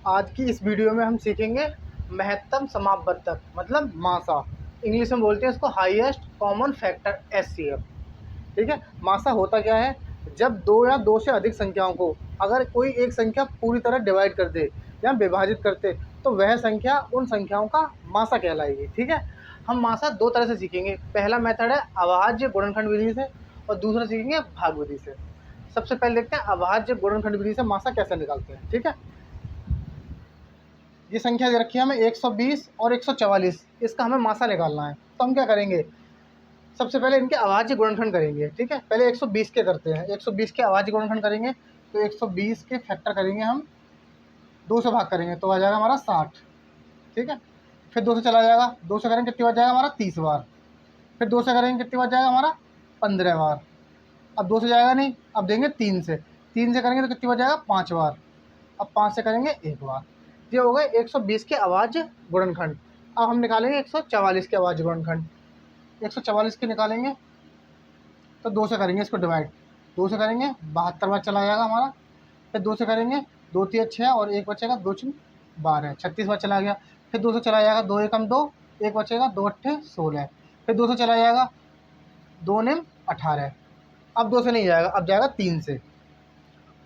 आज की इस वीडियो में हम सीखेंगे महत्तम समापवर्तक मतलब मासा। इंग्लिश में बोलते हैं इसको हाईएस्ट कॉमन फैक्टर एचसीएफ। ठीक है, मासा होता क्या है? जब दो या दो से अधिक संख्याओं को अगर कोई एक संख्या पूरी तरह डिवाइड कर दे या विभाजित करते तो वह संख्या उन संख्याओं का मासा कहलाएगी। ठीक है, हम मासा दो तरह से सीखेंगे। पहला मेथड है अभाज्य गुणनखंड विधि से और दूसरा सीखेंगे भाग विधि से। सबसे पहले देखते हैं अभाज्य गुणनखंड विधि से मासा कैसे निकालते हैं। ठीक है, ये संख्या दे रखी है हमें 120 और 144, इसका हमें मासा निकालना है। तो हम क्या करेंगे, सबसे पहले इनके अभाज्य गुणनखंड करेंगे। ठीक है, पहले 120 के करते हैं। 120 के अभाज्य गुणनखंड करेंगे तो 120 के फैक्टर करेंगे हम, 2 से भाग करेंगे तो आ जाएगा हमारा 60। ठीक है, फिर 2 से चला जाएगा, 2 से करेंगे कितनी बार जाएगा हमारा 30 बार। फिर 2 से करेंगे कितनी बार जाएगा हमारा 15 बार। अब 2 से जाएगा नहीं, अब देंगे 3 से। 3 से करेंगे तो कितनी बार जाएगा 5 बार। अब 5 से करेंगे 1 बार। ये हो गए 120 के अभाज्य गुणनखंड। अब हम निकालेंगे 144 के अभाज्य गुणनखंड। 144 के निकालेंगे तो 2 से करेंगे इसको डिवाइड। 2 से करेंगे 72 बार चला जाएगा हमारा। फिर 2 से करेंगे 2 3 6 और 1 बचेगा, 2 6 12, 36 बार चला गया। फिर 2 से चला जाएगा, 2 एकम 2, 1 बचेगा, 2 अट्ठे 16। फिर 2 से चला जाएगा, 2 निम 18। अब 2 से नहीं जाएगा, अब जाएगा 3 से,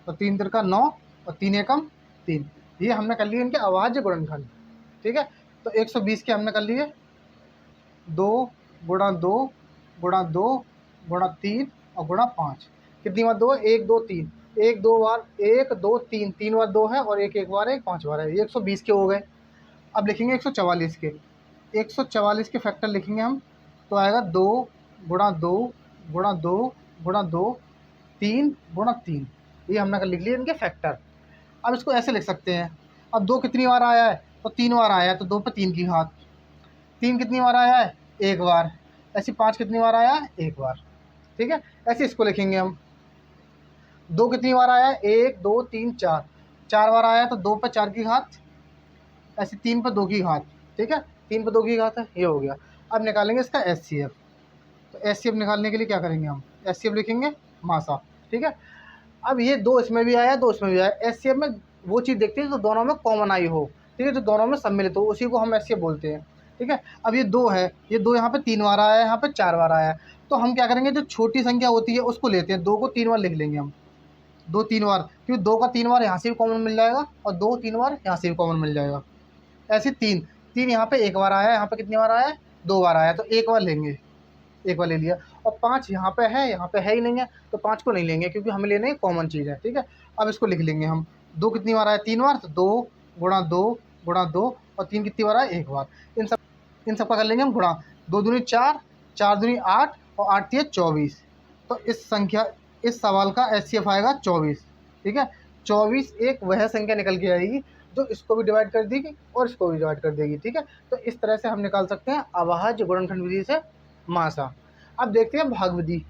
तो 3 तिरका 9 और 3 एकम 3। ये हमने कर लिए इनके अभाज्य गुणनखंड। ठीक है, तो 120 के हमने कर लिए 2 गुणा 2 गुणा 2 गुणा 3 और गुणा 5। कितनी बार 2? 1 2 3, 1 2 बार 1 2 3, 3 बार 2 है और 1 1 बार 1, 5 बार है। ये 120 के हो गए। अब लिखेंगे 144 के। 144 के फैक्टर लिखेंगे हम तो आएगा 2 गुणा 2 गुणा 2 गुणा 2 3 गुणा 3। ये हमने लिख लिया इनके फैक्टर। अब इसको ऐसे लिख सकते हैं, अब 2 कितनी बार आया है तो 3 बार आया है, तो 2 पे 3 की घात। 3 कितनी बार आया है? 1 बार। ऐसी 5 कितनी बार आया है? 1 बार। ठीक है, ऐसे इसको लिखेंगे हम। 2 कितनी बार आया है? 1 2 3 4, 4 बार आया है तो 2 पे 4 की घात। ऐसे 3 पे 2 की घात। ठीक है, 3 पे 2 की घात है, ये हो गया। अब निकालेंगे इसका एचसीएफ। तो एचसीएफ निकालने के लिए क्या करेंगे हम? एचसीएफ लिखेंगे मासा। ठीक है, अब ये 2 इसमें भी आया, 2 इसमें भी आया। एचसीएफ में वो चीज़ देखते हैं जो दोनों में कॉमन आई हो। ठीक है, जो दोनों में सम्मिलित हो, उसी को हम एचसीएफ बोलते हैं। ठीक है, अब ये 2 है, ये 2 यहाँ पे 3 बार आया है, यहाँ पे 4 बार आया है। तो हम क्या करेंगे, जो छोटी संख्या होती है उसको लेते हैं। 2 को 3 बार लिख लेंगे हम, 2 3 बार, क्योंकि 2 का 3 बार यहाँ से भी कॉमन मिल जाएगा और 2 3 बार यहाँ से भी कॉमन मिल जाएगा। ऐसे 3 3 यहाँ पे 1 बार आया है, यहाँ पे कितनी बार आया है? 2 बार आया है, तो 1 बार लेंगे, 1 बार ले लिया। और 5 यहाँ पे है, यहाँ पे है ही नहीं है, तो 5 को नहीं लेंगे क्योंकि हमें लेने कॉमन चीज़ है। ठीक है, अब इसको लिख लेंगे हम। 2 कितनी बार आया? 3 बार, तो 2 गुणा 2 गुणा 2 और 3 कितनी बार आया? 1 बार। इन सब का कर लेंगे हम गुणा। 2 दूनी 4, 4 दूनी 8 और 8 तिया 24। तो इस सवाल का एचसीएफ आएगा 24। ठीक है, 24 एक वह संख्या निकल के आएगी जो इसको भी डिवाइड कर देगी और इसको भी डिवाइड कर देगी। ठीक है, तो इस तरह से हम निकाल सकते हैं अभाज्य गुणनखंड विधि से मासा। अब देखते हैं भाग विधि।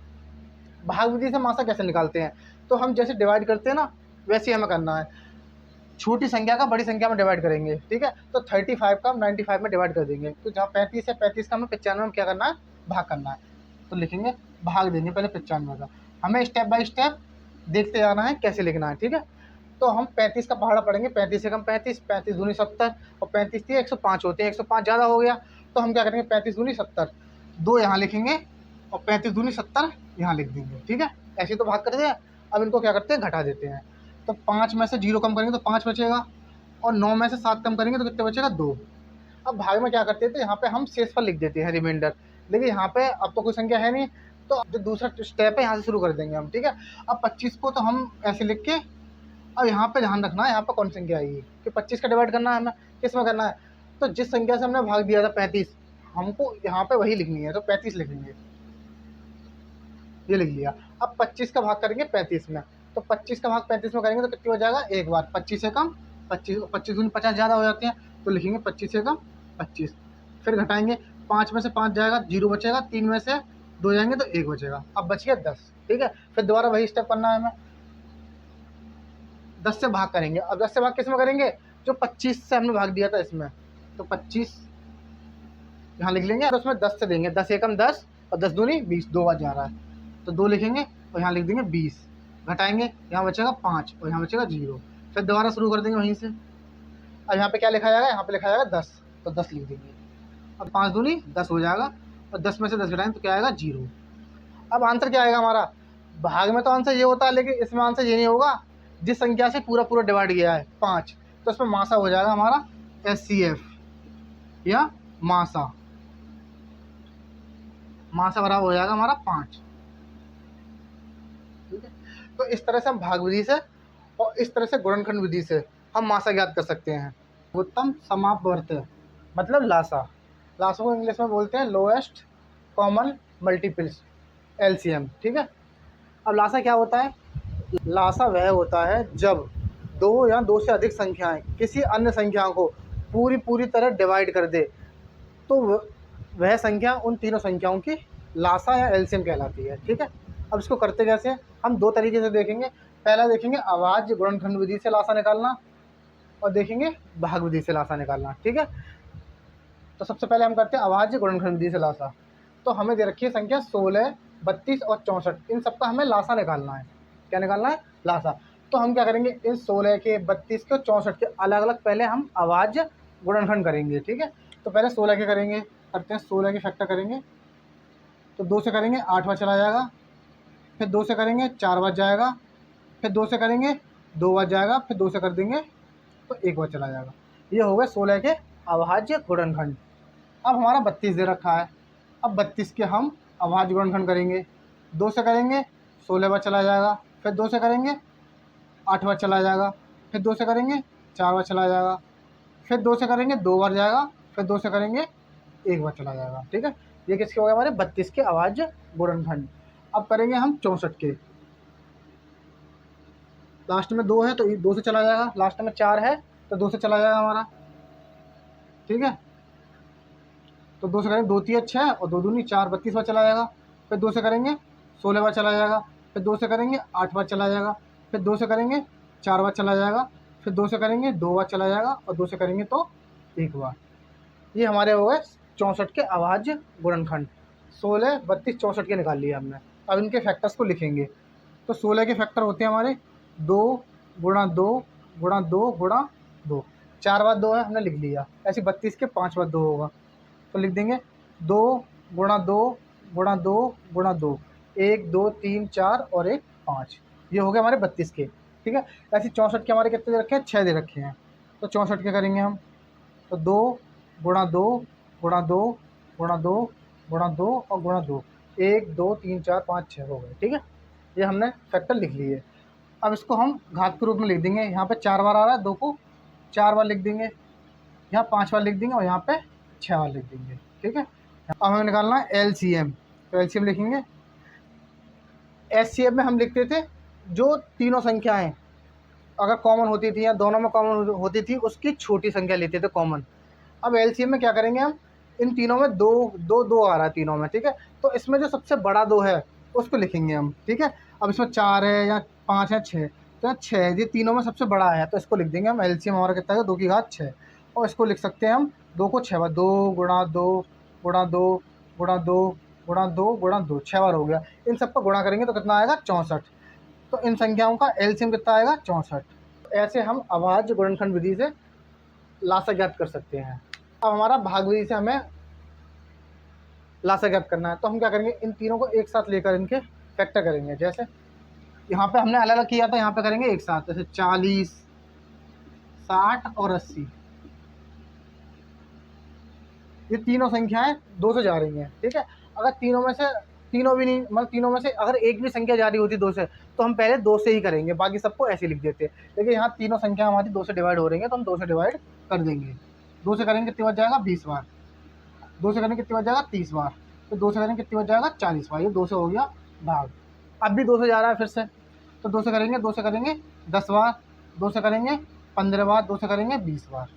भाग विधि से मासा कैसे निकालते हैं? तो हम जैसे डिवाइड करते हैं ना, वैसे हमें करना है। छोटी संख्या का बड़ी संख्या में डिवाइड करेंगे। ठीक है, तो 35 का हम 95 में डिवाइड कर देंगे। तो जहाँ 35 है, 35 का हमें 95 में क्या करना है? भाग करना है। तो लिखेंगे, भाग देंगे पहले 95 का। हमें स्टेप बाय स्टेप देखते जाना है कैसे लिखना है। ठीक है, तो हम 35 का पहाड़ा पढ़ेंगे। 35 से कम 35, 35 दूनी 70 और 35 थी 105 होते हैं, 105 ज़्यादा हो गया तो हम क्या करेंगे? 35 दूनी 70, 2 यहाँ लिखेंगे और 35 दूनी 70 यहाँ लिख देंगे। ठीक है, ऐसे तो भाग करते हैं। अब इनको क्या करते हैं? घटा देते हैं। तो 5 में से 0 कम करेंगे तो 5 बचेगा और 9 में से 7 कम करेंगे तो कितने बचेगा? 2। अब भाग में क्या करते थे, यहाँ पे हम शेषफल लिख देते हैं, रिमाइंडर। लेकिन यहाँ पे अब तो कोई संख्या है नहीं, तो जो दूसरा स्टेप है यहाँ से शुरू कर देंगे हम। ठीक है, अब 25 को तो हम ऐसे लिख के, अब यहाँ पे ध्यान रखना है यहाँ पे कौन संख्या आएगी कि 25 का डिवाइड करना है हमें, किस में करना है? तो जिस संख्या से हमने भाग दिया था 35, हमको यहाँ पे वही लिखनी है, तो 35 लिखेंगे। ये लिख लिया। अब 25 का भाग करेंगे 35 में, तो 25 का भाग 35 में करेंगे तो कितनी हो जाएगा? 1 बार। 25 से कम 25, 25 दूनी 50 ज़्यादा हो जाते हैं, तो लिखेंगे 25 से कम 25। फिर घटाएंगे, 5 में से 5 जाएगा, 0 बचेगा, 3 में से 2 जाएंगे तो 1 बचेगा। अब बच गया 10। ठीक है, फिर दोबारा वही स्टेप करना है हमें। 10 से भाग करेंगे। अब 10 से भाग किस में करेंगे? जो 25 से हमने भाग दिया था इसमें, तो 25 यहाँ लिख लेंगे और उसमें 10 से देंगे। 10 एकम 10 और 10 दूनी 20, 2 बार जा रहा है तो 2 लिखेंगे और यहाँ लिख देंगे 20। घटाएंगे, यहाँ बचेगा 5 और यहाँ बचेगा 0। फिर दोबारा शुरू कर देंगे वहीं से। अब यहाँ पे क्या लिखा जाएगा, यहाँ पे लिखा जाएगा 10, तो 10 लिख देंगे। अब 5 दूनी 10 हो जाएगा, और 10 में से 10 घटाएंगे तो क्या आएगा 0। अब आंसर क्या आएगा हमारा, भाग में तो आंसर ये होता है, लेकिन इसमें आंसर ये नहीं होगा जिस संख्या से पूरा पूरा डिवाइड किया है 5, तो इसमें मासा हो जाएगा हमारा SCF या मासा बराबर हो जाएगा हमारा 5। ठीक है, तो इस तरह से हम भाग विधि से और इस तरह से गुणनखंड विधि से हम मासा ज्ञात कर सकते हैं। उत्तम समापवर्त मतलब लासा, लासा को इंग्लिश में बोलते हैं लोएस्ट कॉमन मल्टीपल्स, LCM। ठीक है, अब लासा क्या होता है, लासा वह होता है जब दो या दो से अधिक संख्याएं किसी अन्य संख्या को पूरी तरह डिवाइड कर दे, तो वह संख्या उन तीनों संख्याओं की लासा या LCM कहलाती है। ठीक है, अब इसको करते कैसे, हम दो तरीके से देखेंगे। पहला देखेंगे अभाज्य गुणनखंड विधि से लासा निकालना, और देखेंगे भाग विधि से लासा निकालना। ठीक है, तो सबसे पहले हम करते हैं अभाज्य गुणनखंड विधि से लासा। तो हमें दे रखी है संख्या 16, 32 और 64, इन सबका हमें लासा निकालना है। क्या निकालना है, लासा। तो हम क्या करेंगे, इन 16 के, 32 के और 64 के अलग अलग पहले हम अभाज्य गुणनखंड करेंगे। ठीक है, तो पहले 16 के करेंगे, करते हैं 16 के फैक्टर करेंगे, तो 2 से करेंगे 8 बार चला जाएगा, फिर 2 से करेंगे 4 बार जाएगा, फिर 2 से करेंगे 2 बार जाएगा, फिर 2 से कर देंगे तो 1 बार चला जाएगा। ये हो गए 16 के अभाज्य गुणनखंड। अब हमारा 32 दे रखा है, अब 32 के हम अभाज्य गुणनखंड करेंगे। 2 से करेंगे 16 बार चला जाएगा, फिर 2 से करेंगे 8 बार चला जाएगा, फिर 2 से करेंगे 4 बार चला जाएगा, फिर 2 से करेंगे 2 बार जाएगा, फिर 2 से करेंगे 1 बार चला जाएगा। ठीक है, ये किसके हो गए हमारे 32 के अभाज्य गुणनखंड। अब करेंगे हम 64 के, लास्ट में 2 है तो 2 से चला जाएगा, लास्ट में 4 है तो 2 से चला जाएगा हमारा। ठीक है, तो 2 से करेंगे 2 3 6 और 2 दूनी 4, 32 बार चला जाएगा, फिर 2 से करेंगे 16 बार चला जाएगा, फिर 2 से करेंगे 8 बार चला जाएगा, फिर 2 से करेंगे 4 बार चला जाएगा, फिर 2 से करेंगे 2 बार चला जाएगा, और 2 से करेंगे तो 1 बार। ये हमारे हो गए 64 के अभाज्य गुणनखंड। 16, 32, 64 के निकाल लिए हमने। अब इनके फैक्टर्स को लिखेंगे। तो 16 के फैक्टर होते हैं हमारे 2 गुणा 2 गुणा 2 गुणा 2, 4 बार 2 है हमने लिख लिया। ऐसे 32 के 5 बार 2 होगा, तो लिख देंगे 2 गुणा 2 गुणा 2 गुणा 2, 1 2 3 4 और 1 5। ये हो गए हमारे 32 के। ठीक है, ऐसे 64 के हमारे कितने दे रखे हैं, 6 दे रखे हैं। तो 64 के करेंगे हम, तो 2 गुणा 2 गुणा 2 गुणा 2 गुणा 2 और गुणा 2, 1 2 3 4 5 6 हो गए। ठीक है, ये हमने फैक्टर लिख लिए। अब इसको हम घात के रूप में लिख देंगे। यहाँ पे 4 बार आ रहा है, 2 को 4 बार लिख देंगे, यहाँ 5 बार लिख देंगे और यहाँ पे 6 बार लिख देंगे। ठीक है, अब हमें निकालना है LCM, तो LCM लिखेंगे। SCM में हम लिखते थे जो तीनों संख्याएं अगर कॉमन होती थी या दोनों में कॉमन होती थी उसकी छोटी संख्या लेते थे कॉमन। अब LCM में क्या करेंगे हम, इन तीनों में 2 2 2 आ रहा है तीनों में। ठीक है, तो इसमें जो सबसे बड़ा 2 है उसको लिखेंगे हम। ठीक है, अब इसमें 4 है या 5 है 6, तो 6 ये तीनों में सबसे बड़ा है, तो इसको लिख देंगे हम। LCM हमारा कितना है, 2 की घात 6, और इसको लिख सकते हैं हम 2 को 6 बार, 2 गुणा 2 गुणा 2 गुणा 2 गुणा 2 गुणा 2, 6 बार हो गया। इन सबका गुणा करेंगे तो कितना आएगा, 64। तो इन संख्याओं का LCM कितना आएगा, 64। ऐसे हम अभाज्य गुणनखंड विधि से लासा ज्ञात कर सकते हैं। अब हमारा भाग विधि से हमें लासा ज्ञात करना है, तो हम क्या करेंगे, इन तीनों को एक साथ लेकर इनके फैक्टर करेंगे। जैसे यहाँ पे हमने अलग अलग किया था, यहाँ पे करेंगे एक साथ। जैसे 40, 60 और 80, ये तीनों संख्याएं 2 से जा रही हैं। ठीक है, अगर तीनों में से तीनों भी नहीं, मतलब तीनों में से अगर एक भी संख्या जा रही होती 2 से, तो हम पहले 2 से ही करेंगे, बाकी सबको ऐसे लिख देते। लेकिन यहाँ तीनों संख्या हमारी 2 से डिवाइड हो रही है, तो हम 2 से डिवाइड कर देंगे। 2 से करेंगे कितनी बार जाएगा, 20 बार। 2 से करेंगे कितनी बार जाएगा, 30 बार। तो 2 से करेंगे कितनी बार जाएगा, 40 बार। ये 2 से हो गया भाग। अब भी 2 से जा रहा है फिर से, तो 2 से करेंगे 10 बार, 2 से करेंगे 15 बार, 2 से करेंगे 20 बार।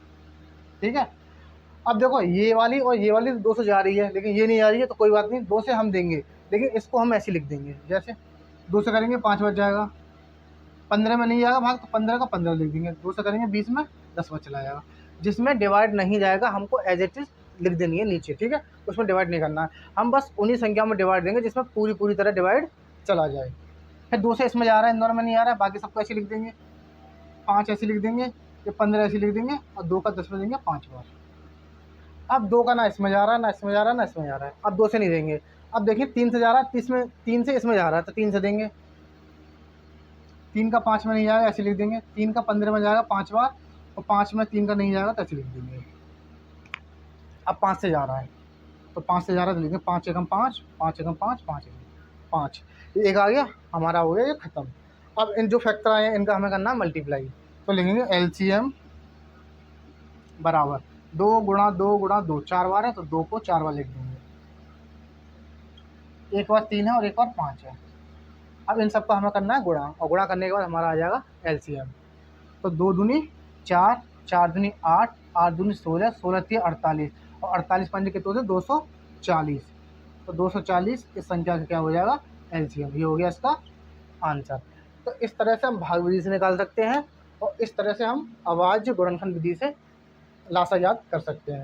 ठीक है, अब देखो ये वाली और ये वाली 2 से जा रही है, लेकिन ये नहीं आ रही है, तो कोई बात नहीं, 2 से हम देंगे, लेकिन इसको हम ऐसे लिख देंगे। जैसे 2 से करेंगे 5 बार जाएगा, 15 में नहीं जाएगा भाग, तो 15 का 15 लिख देंगे। 2 से करेंगे 20 में 10 बार चला जाएगा। जिसमें डिवाइड नहीं जाएगा हमको एज इट इज लिख देनी है नीचे। ठीक है, उसमें डिवाइड नहीं करना है, हम बस उन्हीं संख्या में डिवाइड देंगे जिसमें पूरी तरह डिवाइड चला जाए। फिर 2 से इसमें जा रहा है, इन दोनों में नहीं आ रहा है, बाकी सबको ऐसे लिख देंगे। 5 ऐसे लिख देंगे, ये 15 ऐसे लिख देंगे और 2 का 10 में देंगे 5 बार। अब 2 का ना इसमें जा रहा है, ना इसमें जा रहा है, ना इसमें जा रहा है। अब 2 से नहीं देंगे। अब देखिए 3 से जा रहा है, 3 से इसमें जा रहा है, तो 3 से देंगे। 3 का 5 में नहीं जाएगा, ऐसे लिख देंगे। 3 का 15 में जाएगा 5 बार, और 5 में 3 का नहीं जाएगा, तो ऐसे लिख देंगे। अब 5 से जा रहा है, तो 5 से जा रहा है तो लिखेंगे 5 एकम 5, 5 एकम 5, 5 एकम 5। ये एक आ गया, हमारा हो गया ये खत्म। अब इन जो फैक्टर आए हैं इनका हमें करना है मल्टीप्लाई। तो लिखेंगे एलसीएम बराबर 2 गुणा 2 गुणा 2, 4 बार है तो 2 को 4 बार लिख देंगे। एक बार 3 है और एक बार 5 है। अब इन सबका हमें करना है गुणा, और गुणा करने के बाद हमारा आ जाएगा एलसीएम। तो 2 दूनी 4, 4 दूनी 8, 8 दूनी 16, 16 3 48, और 48 पंजे कितने होते 240। तो 240 इस संख्या का क्या हो जाएगा एलसीएम। ये हो गया इसका आंसर। तो इस तरह से हम भाग विधि से निकाल सकते हैं, और इस तरह से हम अभाज्य गुणनखंड विधि से लासाजात कर सकते हैं।